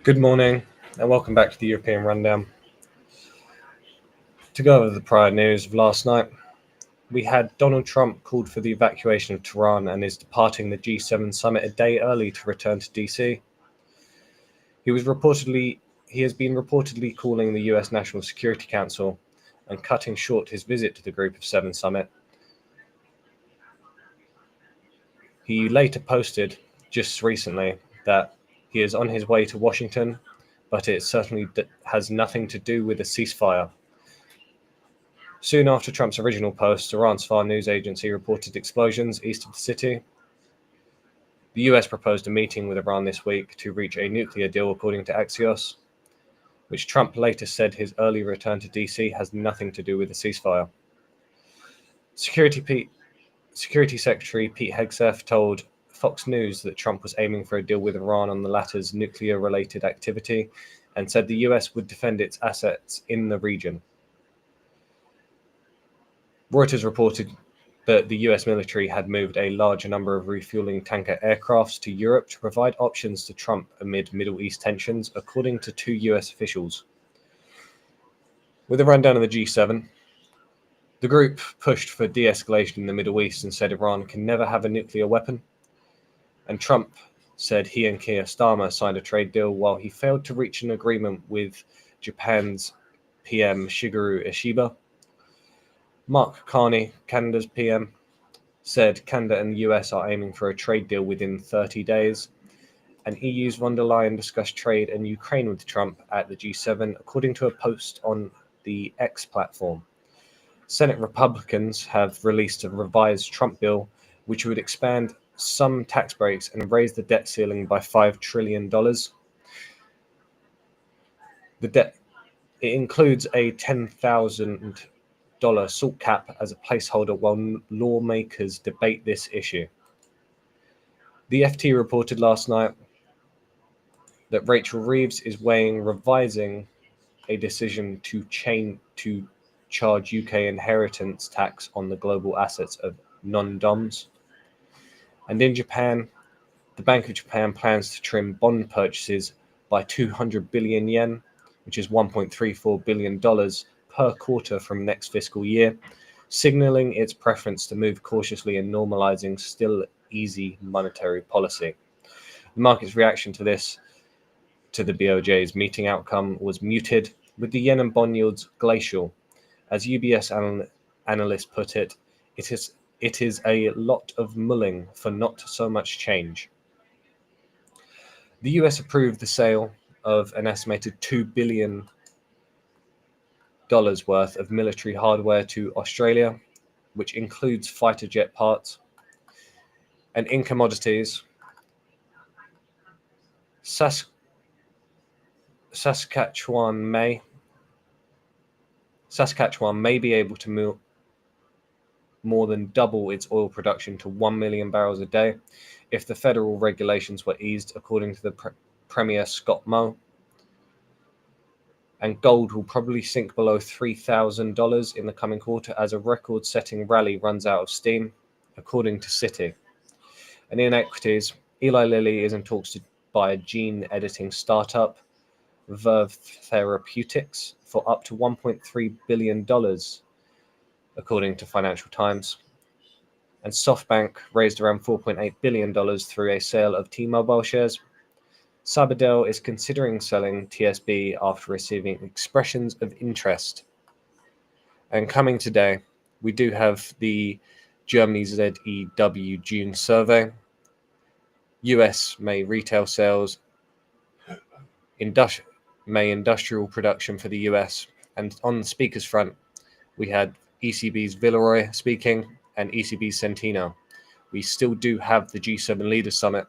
Good morning and welcome back to the European Rundown. To go over the prior news of last night, we had Donald Trump called for the evacuation of Tehran and is departing the G7 summit a day early to return to DC. He has been reportedly calling the US National Security Council and cutting short his visit to the Group of Seven summit. He later posted just recently that he is on his way to Washington, but it certainly has nothing to do with a ceasefire. Soon after Trump's original post, Iran's Far news agency reported explosions east of the city. The US proposed a meeting with Iran this week to reach a nuclear deal, according to Axios, which Trump later said his early return to DC has nothing to do with the ceasefire. Security Secretary Pete Hegseth told Fox News that Trump was aiming for a deal with Iran on the latter's nuclear-related activity and said the US would defend its assets in the region. Reuters reported that the US military had moved a large number of refueling tanker aircrafts to Europe to provide options to Trump amid Middle East tensions, according to two US officials. With a rundown of the G7, the group pushed for de-escalation in the Middle East and said Iran can never have a nuclear weapon. And Trump said he and Keir Starmer signed a trade deal while he failed to reach an agreement with Japan's PM Shigeru Ishiba. Mark Carney, Canada's PM, said Canada and the US are aiming for a trade deal within 30 days. And EU's von der Leyen discussed trade and Ukraine with Trump at the G7, according to a post on the X platform. Senate Republicans have released a revised Trump bill, which would expand some tax breaks and raise the debt ceiling by $5 trillion. It includes a $10,000 SALT cap as a placeholder while lawmakers debate this issue. The FT reported last night that Rachel Reeves is revising a decision to charge UK inheritance tax on the global assets of non-DOMs. And in Japan, the Bank of Japan plans to trim bond purchases by 200 billion yen, which is $1.34 billion per quarter from next fiscal year, signaling its preference to move cautiously in normalizing still easy monetary policy. The market's reaction to the BOJ's meeting outcome was muted, with the yen and bond yields glacial. As UBS analysts put it, it is a lot of mulling for not so much change. The US approved the sale of an estimated $2 billion worth of military hardware to Australia, which includes fighter jet parts. And in commodities, Saskatchewan may be able to more than double its oil production to 1 million barrels a day if the federal regulations were eased, according to the Premier Scott Moe. And gold will probably sink below $3,000 in the coming quarter as a record-setting rally runs out of steam, according to Citi. And in equities, Eli Lilly is in talks to buy a gene-editing startup, Verve Therapeutics, for up to $1.3 billion, according to Financial Times. And SoftBank raised around $4.8 billion through a sale of T-Mobile shares. Sabadell is considering selling TSB after receiving expressions of interest. And coming today, we do have the Germany ZEW June survey, US May retail sales, industrial production for the US, and on the speakers front, we had ECB's Villeroy speaking and ECB's Centeno. We still do have the G7 Leaders Summit